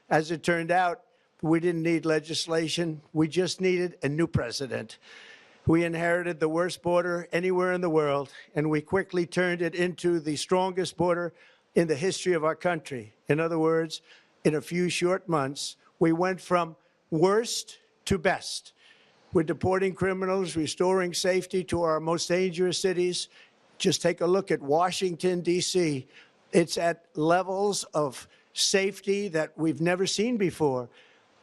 As it turned out, we didn't need legislation. We just needed a new president. We inherited the worst border anywhere in the world, and we quickly turned it into the strongest border in the history of our country. In other words, in a few short months, we went from worst to best. We're deporting criminals, restoring safety to our most dangerous cities. Just take a look at Washington, D.C. It's at levels of safety that we've never seen before.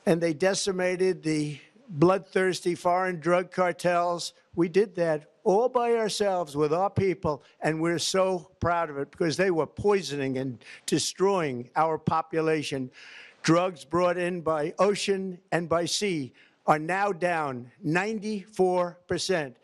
And they decimated the bloodthirsty foreign drug cartels. We did that all by ourselves with our people, and we're so proud of it because they were poisoning and destroying our population. Drugs brought in by ocean and by sea are now down 94%.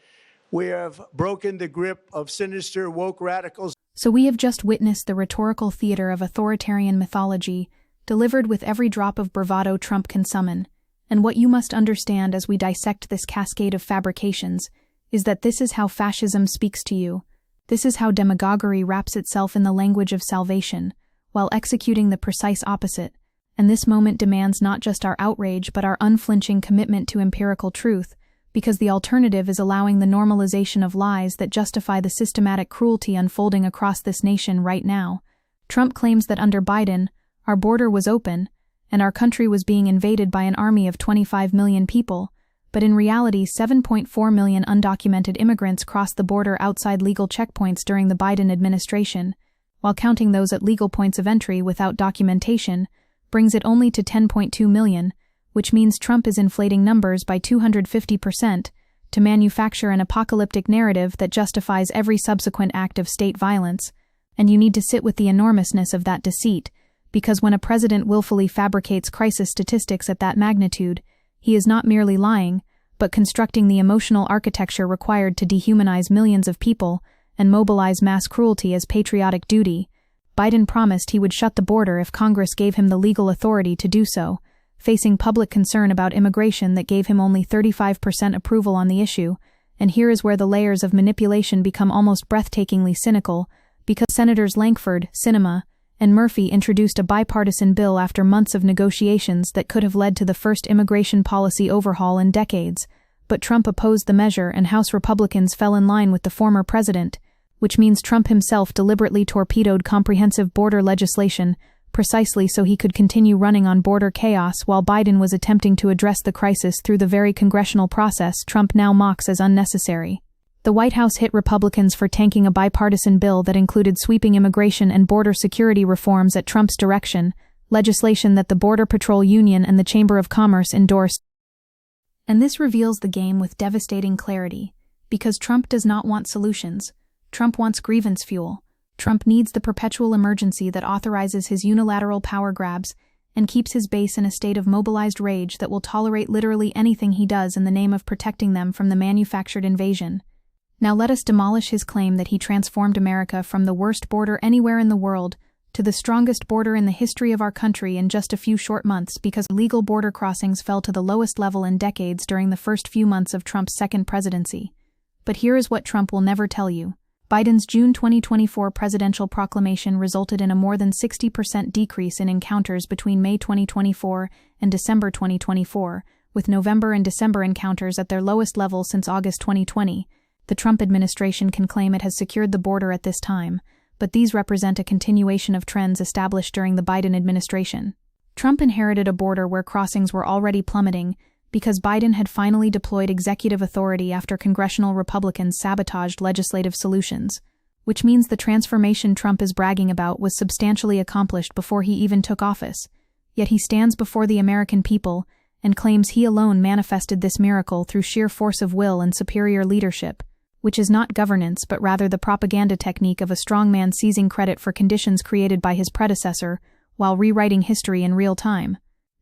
We have broken the grip of sinister woke radicals. So we have just witnessed the rhetorical theater of authoritarian mythology, delivered with every drop of bravado Trump can summon. And what you must understand as we dissect this cascade of fabrications is that this is how fascism speaks to you. This is how demagoguery wraps itself in the language of salvation, while executing the precise opposite. And this moment demands not just our outrage but our unflinching commitment to empirical truth, because the alternative is allowing the normalization of lies that justify the systematic cruelty unfolding across this nation right now. Trump claims that under Biden, our border was open, and our country was being invaded by an army of 25 million people, but in reality 7.4 million undocumented immigrants crossed the border outside legal checkpoints during the Biden administration, while counting those at legal points of entry without documentation brings it only to 10.2 million, which means Trump is inflating numbers by 250% to manufacture an apocalyptic narrative that justifies every subsequent act of state violence. And you need to sit with the enormousness of that deceit, because when a president willfully fabricates crisis statistics at that magnitude, he is not merely lying, but constructing the emotional architecture required to dehumanize millions of people and mobilize mass cruelty as patriotic duty. Biden promised he would shut the border if Congress gave him the legal authority to do so, facing public concern about immigration that gave him only 35% approval on the issue. And here is where the layers of manipulation become almost breathtakingly cynical, because Senators Lankford, Sinema, and Murphy introduced a bipartisan bill after months of negotiations that could have led to the first immigration policy overhaul in decades. But Trump opposed the measure and House Republicans fell in line with the former president, which means Trump himself deliberately torpedoed comprehensive border legislation precisely so he could continue running on border chaos while Biden was attempting to address the crisis through the very congressional process Trump now mocks as unnecessary. The White House hit Republicans for tanking a bipartisan bill that included sweeping immigration and border security reforms at Trump's direction, legislation that the Border Patrol Union and the Chamber of Commerce endorsed. And this reveals the game with devastating clarity, because Trump does not want solutions. Trump wants grievance fuel. Trump needs the perpetual emergency that authorizes his unilateral power grabs and keeps his base in a state of mobilized rage that will tolerate literally anything he does in the name of protecting them from the manufactured invasion. Now let us demolish his claim that he transformed America from the worst border anywhere in the world to the strongest border in the history of our country in just a few short months, because legal border crossings fell to the lowest level in decades during the first few months of Trump's second presidency. But here is what Trump will never tell you. Biden's June 2024 presidential proclamation resulted in a more than 60% decrease in encounters between May 2024 and December 2024, with November and December encounters at their lowest level since August 2020. The Trump administration can claim it has secured the border at this time, but these represent a continuation of trends established during the Biden administration. Trump inherited a border where crossings were already plummeting, because Biden had finally deployed executive authority after congressional Republicans sabotaged legislative solutions, which means the transformation Trump is bragging about was substantially accomplished before he even took office. Yet he stands before the American people and claims he alone manifested this miracle through sheer force of will and superior leadership, which is not governance but rather the propaganda technique of a strongman seizing credit for conditions created by his predecessor while rewriting history in real time.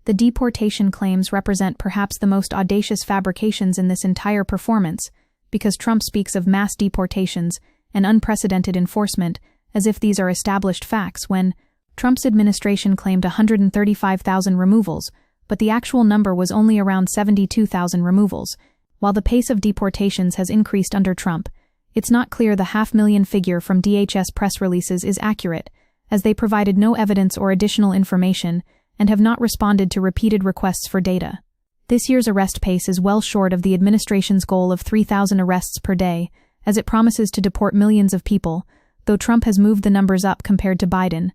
The deportation claims represent perhaps the most audacious fabrications in this entire performance, because Trump speaks of mass deportations and unprecedented enforcement as if these are established facts when Trump's administration claimed 135,000 removals, but the actual number was only around 72,000 removals. While the pace of deportations has increased under Trump, it's not clear the 500,000 figure from DHS press releases is accurate, as they provided no evidence or additional information and have not responded to repeated requests for data. This year's arrest pace is well short of the administration's goal of 3,000 arrests per day, as it promises to deport millions of people, though Trump has moved the numbers up compared to Biden.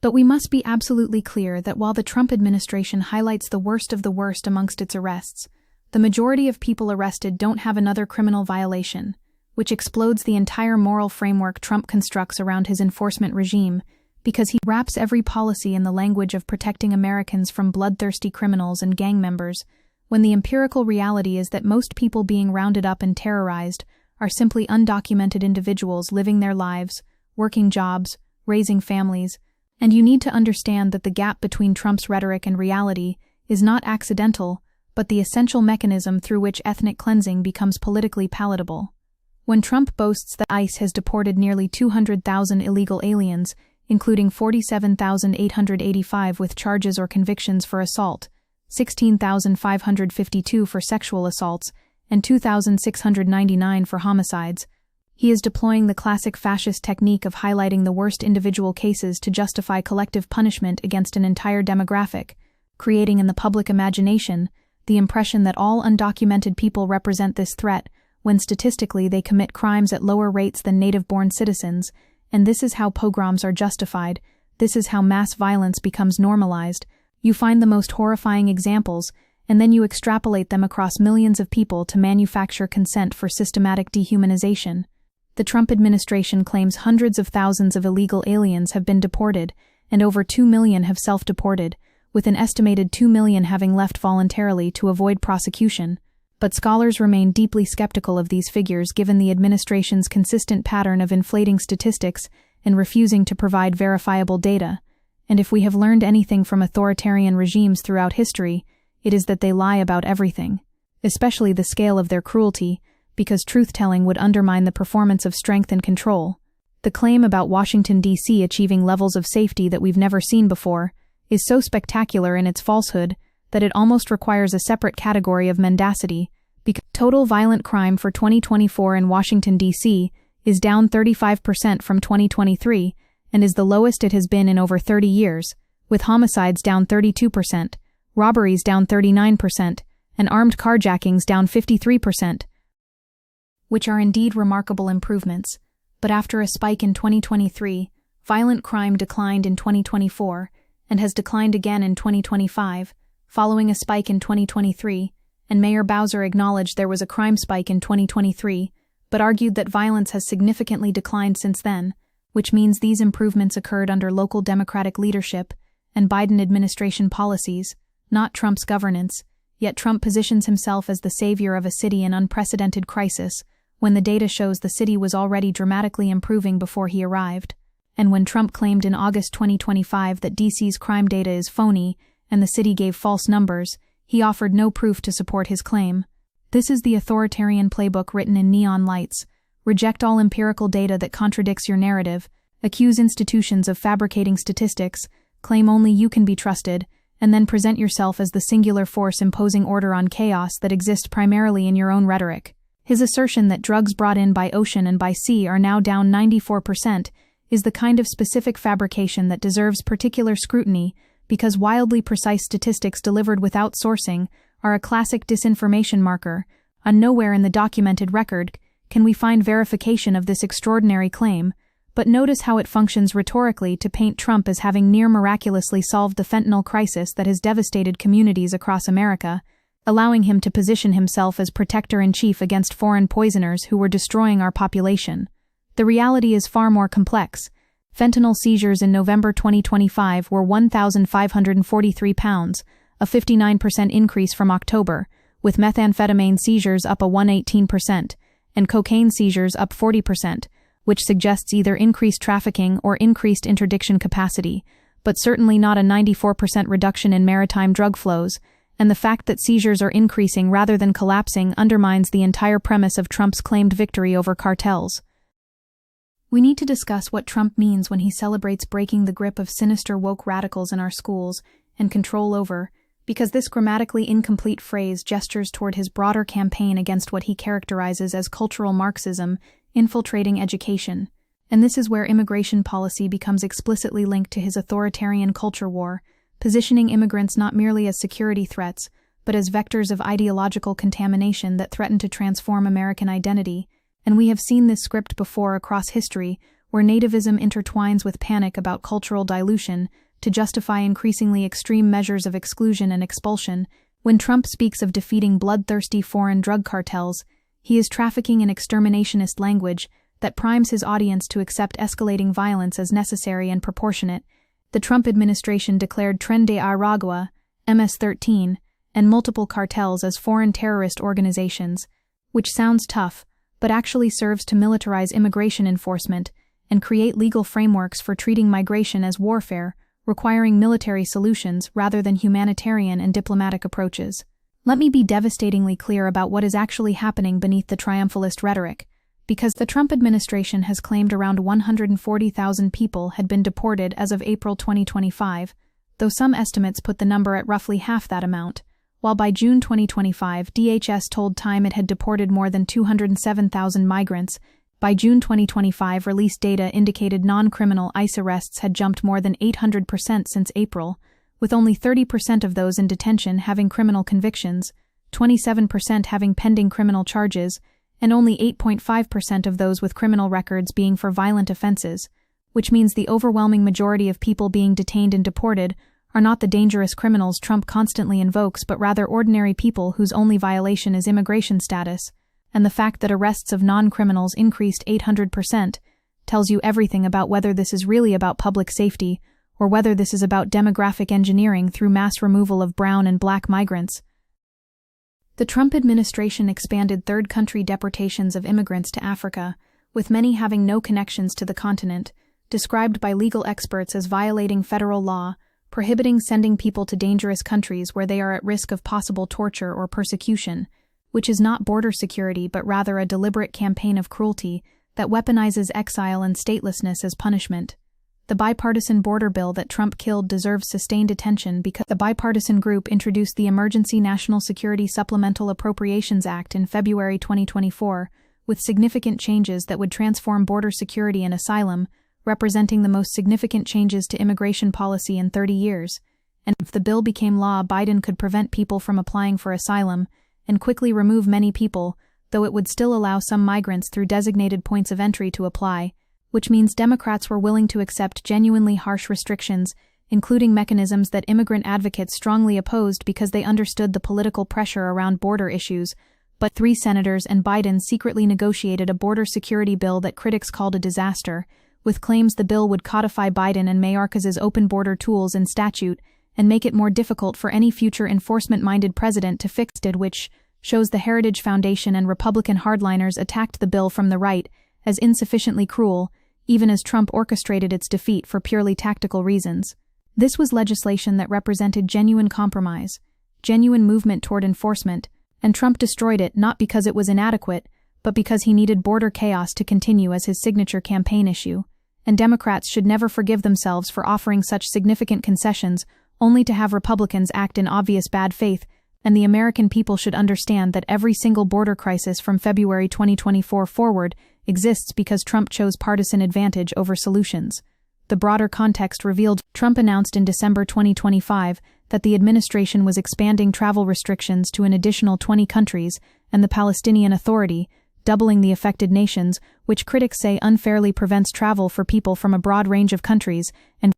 But we must be absolutely clear that while the Trump administration highlights the worst of the worst amongst its arrests, the majority of people arrested don't have another criminal violation, which explodes the entire moral framework Trump constructs around his enforcement regime, because he wraps every policy in the language of protecting Americans from bloodthirsty criminals and gang members, when the empirical reality is that most people being rounded up and terrorized are simply undocumented individuals living their lives, working jobs, raising families, and you need to understand that the gap between Trump's rhetoric and reality is not accidental, but the essential mechanism through which ethnic cleansing becomes politically palatable. When Trump boasts that ICE has deported nearly 200,000 illegal aliens, including 47,885 with charges or convictions for assault, 16,552 for sexual assaults, and 2,699 for homicides, he is deploying the classic fascist technique of highlighting the worst individual cases to justify collective punishment against an entire demographic, creating in the public imagination the impression that all undocumented people represent this threat, when statistically they commit crimes at lower rates than native-born citizens, and this is how pogroms are justified, this is how mass violence becomes normalized. You find the most horrifying examples, and then you extrapolate them across millions of people to manufacture consent for systematic dehumanization. The Trump administration claims hundreds of thousands of illegal aliens have been deported, and over 2 million have self-deported, with an estimated 2 million having left voluntarily to avoid prosecution. But scholars remain deeply skeptical of these figures given the administration's consistent pattern of inflating statistics and refusing to provide verifiable data. And if we have learned anything from authoritarian regimes throughout history, it is that they lie about everything, especially the scale of their cruelty, because truth-telling would undermine the performance of strength and control. The claim about Washington, D.C. achieving levels of safety that we've never seen before is so spectacular in its falsehood that it almost requires a separate category of mendacity, because total violent crime for 2024 in Washington, D.C. is down 35% from 2023 and is the lowest it has been in over 30 years, with homicides down 32%, robberies down 39%, and armed carjackings down 53%, which are indeed remarkable improvements. But after a spike in 2023, violent crime declined in 2024 and has declined again in 2025, following a spike in 2023, and Mayor Bowser acknowledged there was a crime spike in 2023, but argued that violence has significantly declined since then, which means these improvements occurred under local Democratic leadership and Biden administration policies, not Trump's governance. Yet Trump positions himself as the savior of a city in unprecedented crisis, when the data shows the city was already dramatically improving before he arrived. And when Trump claimed in August 2025 that DC's crime data is phony and the city gave false numbers, he offered no proof to support his claim. This is the authoritarian playbook written in neon lights. Reject all empirical data that contradicts your narrative, accuse institutions of fabricating statistics, claim only you can be trusted, and then present yourself as the singular force imposing order on chaos that exists primarily in your own rhetoric. His assertion that drugs brought in by ocean and by sea are now down 94% is the kind of specific fabrication that deserves particular scrutiny, because wildly precise statistics delivered without sourcing are a classic disinformation marker, and nowhere in the documented record can we find verification of this extraordinary claim. But notice how it functions rhetorically to paint Trump as having near miraculously solved the fentanyl crisis that has devastated communities across America, allowing him to position himself as protector-in-chief against foreign poisoners who were destroying our population. The reality is far more complex. Fentanyl seizures in November 2025 were 1,543 pounds, a 59% increase from October, with methamphetamine seizures up a 118%, and cocaine seizures up 40%, which suggests either increased trafficking or increased interdiction capacity, but certainly not a 94% reduction in maritime drug flows, and the fact that seizures are increasing rather than collapsing undermines the entire premise of Trump's claimed victory over cartels. We need to discuss what Trump means when he celebrates breaking the grip of sinister woke radicals in our schools and control over, because this grammatically incomplete phrase gestures toward his broader campaign against what he characterizes as cultural Marxism infiltrating education. And this is where immigration policy becomes explicitly linked to his authoritarian culture war, positioning immigrants not merely as security threats, but as vectors of ideological contamination that threaten to transform American identity. And we have seen this script before across history, where nativism intertwines with panic about cultural dilution to justify increasingly extreme measures of exclusion and expulsion. When Trump speaks of defeating bloodthirsty foreign drug cartels, he is trafficking in exterminationist language that primes his audience to accept escalating violence as necessary and proportionate. The Trump administration declared Tren de Aragua, MS-13, and multiple cartels as foreign terrorist organizations, which sounds tough, but actually serves to militarize immigration enforcement and create legal frameworks for treating migration as warfare, requiring military solutions rather than humanitarian and diplomatic approaches. Let me be devastatingly clear about what is actually happening beneath the triumphalist rhetoric, because the Trump administration has claimed around 140,000 people had been deported as of April 2025, though some estimates put the number at roughly half that amount, while by June 2025 DHS told Time it had deported more than 207,000 migrants. By June 2025 released data indicated non-criminal ICE arrests had jumped more than 800% since April, with only 30% of those in detention having criminal convictions, 27% having pending criminal charges, and only 8.5% of those with criminal records being for violent offenses, which means the overwhelming majority of people being detained and deported are not the dangerous criminals Trump constantly invokes but rather ordinary people whose only violation is immigration status. And the fact that arrests of non-criminals increased 800% tells you everything about whether this is really about public safety or whether this is about demographic engineering through mass removal of brown and black migrants. The Trump administration expanded third-country deportations of immigrants to Africa, with many having no connections to the continent, described by legal experts as violating federal law, prohibiting sending people to dangerous countries where they are at risk of possible torture or persecution, which is not border security but rather a deliberate campaign of cruelty that weaponizes exile and statelessness as punishment. The bipartisan border bill that Trump killed deserves sustained attention because the bipartisan group introduced the Emergency National Security Supplemental Appropriations Act in February 2024, with significant changes that would transform border security and asylum, representing the most significant changes to immigration policy in 30 years. And if the bill became law, Biden could prevent people from applying for asylum and quickly remove many people, though it would still allow some migrants through designated points of entry to apply, which means Democrats were willing to accept genuinely harsh restrictions, including mechanisms that immigrant advocates strongly opposed because they understood the political pressure around border issues. But 3 senators and Biden secretly negotiated a border security bill that critics called a disaster, with claims the bill would codify Biden and Mayorkas's open border tools in statute and make it more difficult for any future enforcement-minded president to fix it, which shows the Heritage Foundation and Republican hardliners attacked the bill from the right as insufficiently cruel, even as Trump orchestrated its defeat for purely tactical reasons. This was legislation that represented genuine compromise, genuine movement toward enforcement, and Trump destroyed it not because it was inadequate, but because he needed border chaos to continue as his signature campaign issue. And Democrats should never forgive themselves for offering such significant concessions only to have Republicans act in obvious bad faith, and the American people should understand that every single border crisis from February 2024 forward exists because Trump chose partisan advantage over solutions. The broader context revealed Trump announced in December 2025 that the administration was expanding travel restrictions to an additional 20 countries and the Palestinian Authority, doubling the affected nations, which critics say unfairly prevents travel for people from a broad range of countries, and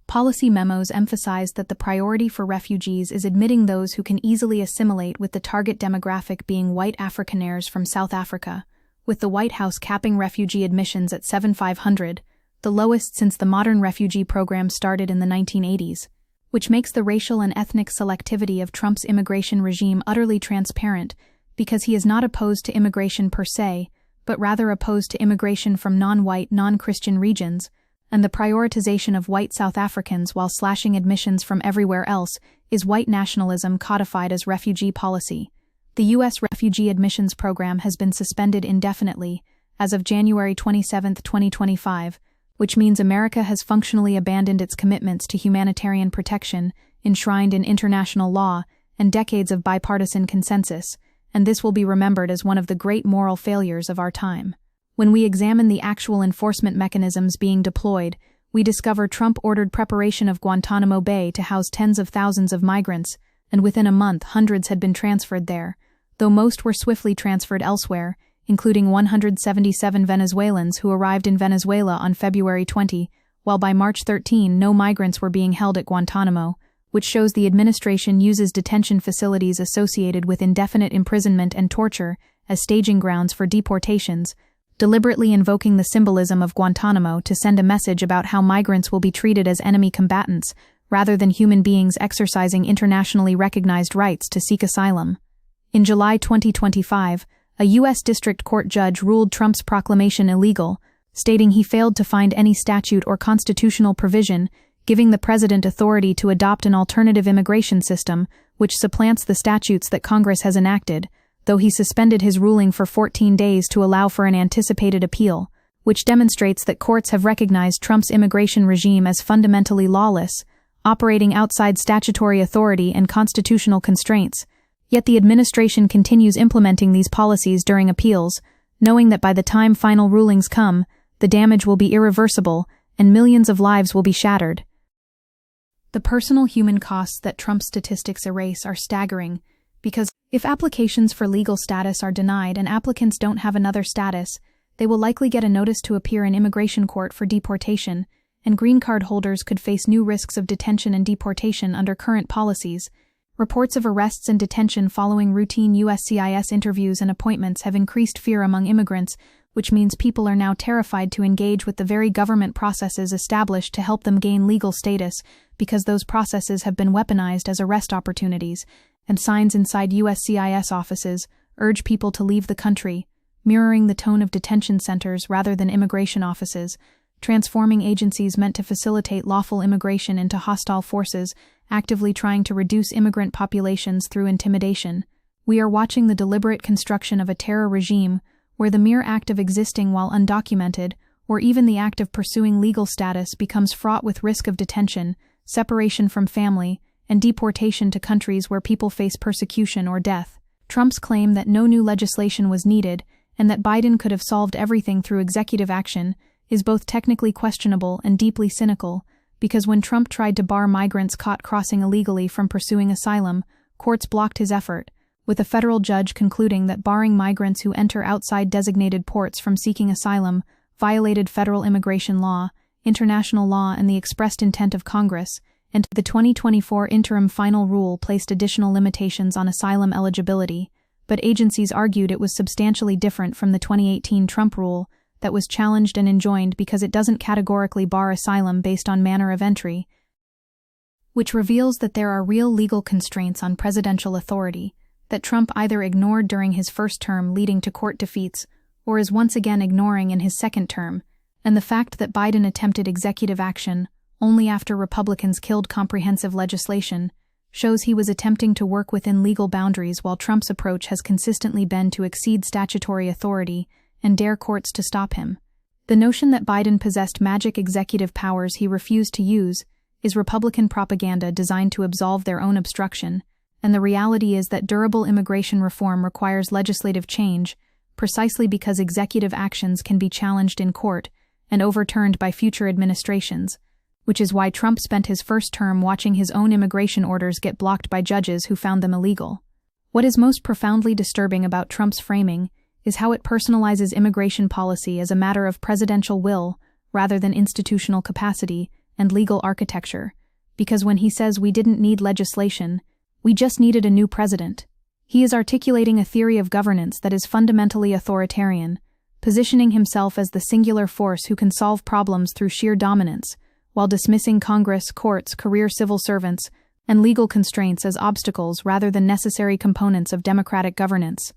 policy memos emphasized that the priority for refugees is admitting those who can easily assimilate, with the target demographic being white Afrikaners from South Africa, with the White House capping refugee admissions at 7,500, the lowest since the modern refugee program started in the 1980s, which makes the racial and ethnic selectivity of Trump's immigration regime utterly transparent, because he is not opposed to immigration per se, but rather opposed to immigration from non-white, non-Christian regions, and the prioritization of white South Africans while slashing admissions from everywhere else is white nationalism codified as refugee policy. The U.S. refugee admissions program has been suspended indefinitely as of January 27, 2025, which means America has functionally abandoned its commitments to humanitarian protection enshrined in international law and decades of bipartisan consensus, and this will be remembered as one of the great moral failures of our time. When we examine the actual enforcement mechanisms being deployed, we discover Trump ordered preparation of Guantanamo Bay to house tens of thousands of migrants, and within a month hundreds had been transferred there, though most were swiftly transferred elsewhere, including 177 Venezuelans who arrived in Venezuela on February 20, while by March 13 no migrants were being held at Guantanamo, which shows the administration uses detention facilities associated with indefinite imprisonment and torture as staging grounds for deportations, deliberately invoking the symbolism of Guantanamo to send a message about how migrants will be treated as enemy combatants, rather than human beings exercising internationally recognized rights to seek asylum. In July 2025, a U.S. District Court judge ruled Trump's proclamation illegal, stating he failed to find any statute or constitutional provision giving the president authority to adopt an alternative immigration system which supplants the statutes that Congress has enacted, though he suspended his ruling for 14 days to allow for an anticipated appeal, which demonstrates that courts have recognized Trump's immigration regime as fundamentally lawless, operating outside statutory authority and constitutional constraints. Yet the administration continues implementing these policies during appeals, knowing that by the time final rulings come, the damage will be irreversible and millions of lives will be shattered. The personal human costs that Trump's statistics erase are staggering, because if applications for legal status are denied and applicants don't have another status, they will likely get a notice to appear in immigration court for deportation, and green card holders could face new risks of detention and deportation under current policies. Reports of arrests and detention following routine USCIS interviews and appointments have increased fear among immigrants, which means people are now terrified to engage with the very government processes established to help them gain legal status, because those processes have been weaponized as arrest opportunities, and signs inside USCIS offices urge people to leave the country, mirroring the tone of detention centers rather than immigration offices, transforming agencies meant to facilitate lawful immigration into hostile forces, actively trying to reduce immigrant populations through intimidation. We are watching the deliberate construction of a terror regime where the mere act of existing while undocumented, or even the act of pursuing legal status, becomes fraught with risk of detention, separation from family, and deportation to countries where people face persecution or death. Trump's claim that no new legislation was needed and that Biden could have solved everything through executive action is both technically questionable and deeply cynical, because when Trump tried to bar migrants caught crossing illegally from pursuing asylum, courts blocked his effort, with a federal judge concluding that barring migrants who enter outside designated ports from seeking asylum violated federal immigration law, international law, and the expressed intent of Congress, and the 2024 interim final rule placed additional limitations on asylum eligibility, but agencies argued it was substantially different from the 2018 Trump rule that was challenged and enjoined because it doesn't categorically bar asylum based on manner of entry, which reveals that there are real legal constraints on presidential authority that Trump either ignored during his first term leading to court defeats or is once again ignoring in his second term, and the fact that Biden attempted executive action only after Republicans killed comprehensive legislation shows he was attempting to work within legal boundaries, while Trump's approach has consistently been to exceed statutory authority and dare courts to stop him. The notion that Biden possessed magic executive powers he refused to use is Republican propaganda designed to absolve their own obstruction, and the reality is that durable immigration reform requires legislative change precisely because executive actions can be challenged in court and overturned by future administrations, which is why Trump spent his first term watching his own immigration orders get blocked by judges who found them illegal. What is most profoundly disturbing about Trump's framing is how it personalizes immigration policy as a matter of presidential will rather than institutional capacity and legal architecture, because when he says we didn't need legislation, we just needed a new president, he is articulating a theory of governance that is fundamentally authoritarian, positioning himself as the singular force who can solve problems through sheer dominance, while dismissing Congress, courts, career civil servants, and legal constraints as obstacles rather than necessary components of democratic governance.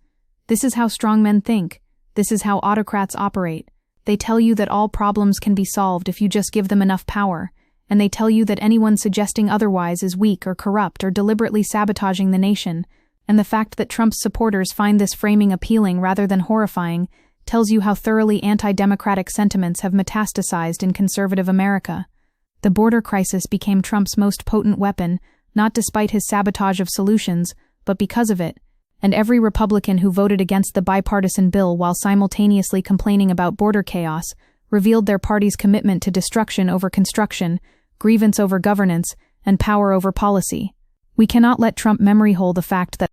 This is how strongmen think. This is how autocrats operate. They tell you that all problems can be solved if you just give them enough power, and they tell you that anyone suggesting otherwise is weak or corrupt or deliberately sabotaging the nation, and the fact that Trump's supporters find this framing appealing rather than horrifying tells you how thoroughly anti-democratic sentiments have metastasized in conservative America. The border crisis became Trump's most potent weapon, not despite his sabotage of solutions, but because of it, and every Republican who voted against the bipartisan bill while simultaneously complaining about border chaos revealed their party's commitment to destruction over construction, grievance over governance, and power over policy. We cannot let Trump memory hole the fact that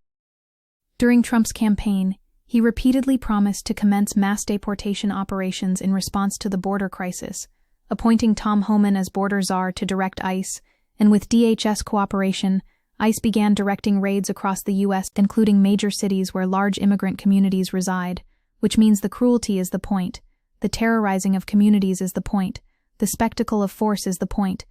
during Trump's campaign, he repeatedly promised to commence mass deportation operations in response to the border crisis, appointing Tom Homan as border czar to direct ICE, and with DHS cooperation, ICE began directing raids across the U.S., including major cities where large immigrant communities reside, which means the cruelty is the point, the terrorizing of communities is the point, the spectacle of force is the point.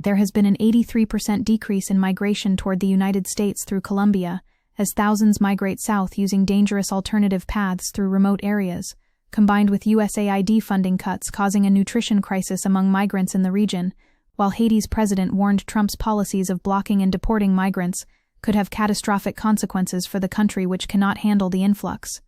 There has been an 83% decrease in migration toward the United States through Colombia, as thousands migrate south using dangerous alternative paths through remote areas, combined with USAID funding cuts causing a nutrition crisis among migrants in the region, while Haiti's president warned Trump's policies of blocking and deporting migrants could have catastrophic consequences for the country which cannot handle the influx.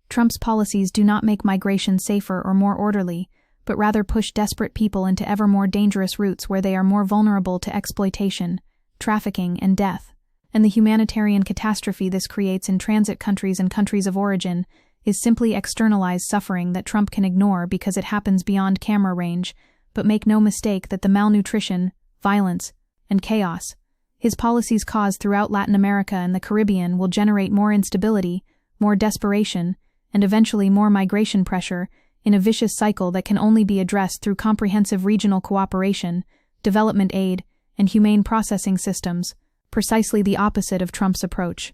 Trump's policies do not make migration safer or more orderly, but rather push desperate people into ever more dangerous routes where they are more vulnerable to exploitation, trafficking, and death. And the humanitarian catastrophe this creates in transit countries and countries of origin is simply externalized suffering that Trump can ignore because it happens beyond camera range, but make no mistake that the malnutrition, violence, and chaos his policies cause throughout Latin America and the Caribbean will generate more instability, more desperation, and eventually more migration pressure in a vicious cycle that can only be addressed through comprehensive regional cooperation, development aid, and humane processing systems, precisely the opposite of Trump's approach.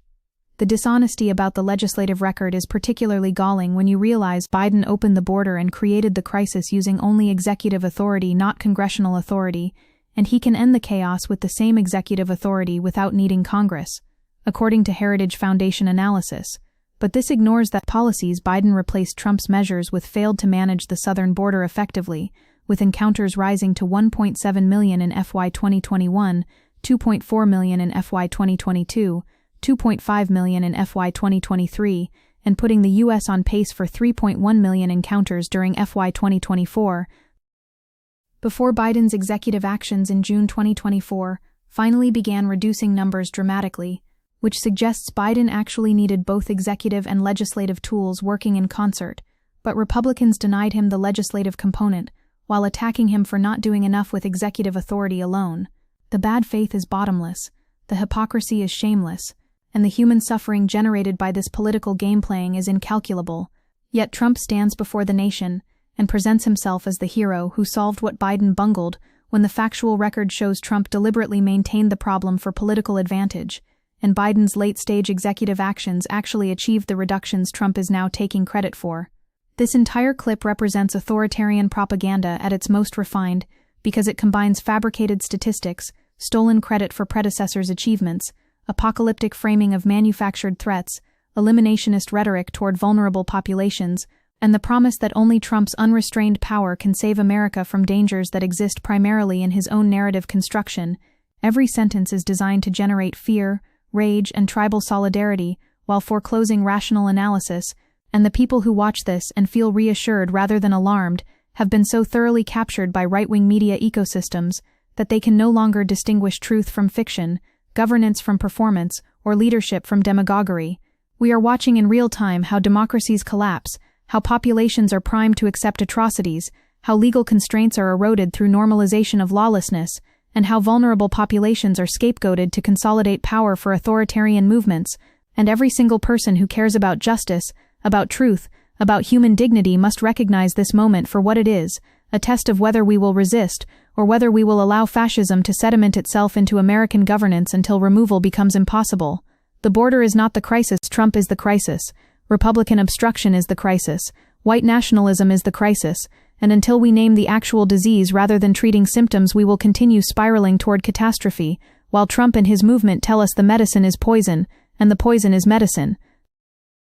The dishonesty about the legislative record is particularly galling when you realize Biden opened the border and created the crisis using only executive authority, not congressional authority, and he can end the chaos with the same executive authority without needing Congress, according to Heritage Foundation analysis. But this ignores that policies Biden replaced Trump's measures with failed to manage the southern border effectively, with encounters rising to 1.7 million in FY 2021, 2.4 million in FY 2022, 2.5 million in FY 2023, and putting the U.S. on pace for 3.1 million encounters during FY 2024. Before Biden's executive actions in June 2024 finally began reducing numbers dramatically, which suggests Biden actually needed both executive and legislative tools working in concert, but Republicans denied him the legislative component, while attacking him for not doing enough with executive authority alone. The bad faith is bottomless, the hypocrisy is shameless, and the human suffering generated by this political game-playing is incalculable. Yet Trump stands before the nation and presents himself as the hero who solved what Biden bungled, when the factual record shows Trump deliberately maintained the problem for political advantage, and Biden's late-stage executive actions actually achieved the reductions Trump is now taking credit for. This entire clip represents authoritarian propaganda at its most refined because it combines fabricated statistics, stolen credit for predecessors' achievements, apocalyptic framing of manufactured threats, eliminationist rhetoric toward vulnerable populations, and the promise that only Trump's unrestrained power can save America from dangers that exist primarily in his own narrative construction. Every sentence is designed to generate fear, rage, and tribal solidarity while foreclosing rational analysis, and the people who watch this and feel reassured rather than alarmed have been so thoroughly captured by right-wing media ecosystems that they can no longer distinguish truth from fiction, governance from performance, or leadership from demagoguery. We are watching in real time how democracies collapse, how populations are primed to accept atrocities, how legal constraints are eroded through normalization of lawlessness, and how vulnerable populations are scapegoated to consolidate power for authoritarian movements. And every single person who cares about justice, about truth, about human dignity must recognize this moment for what it is, a test of whether we will resist, or whether we will allow fascism to sediment itself into American governance until removal becomes impossible. The border is not the crisis, Trump is the crisis. Republican obstruction is the crisis. White nationalism is the crisis. And until we name the actual disease rather than treating symptoms, we will continue spiraling toward catastrophe, while Trump and his movement tell us the medicine is poison, and the poison is medicine.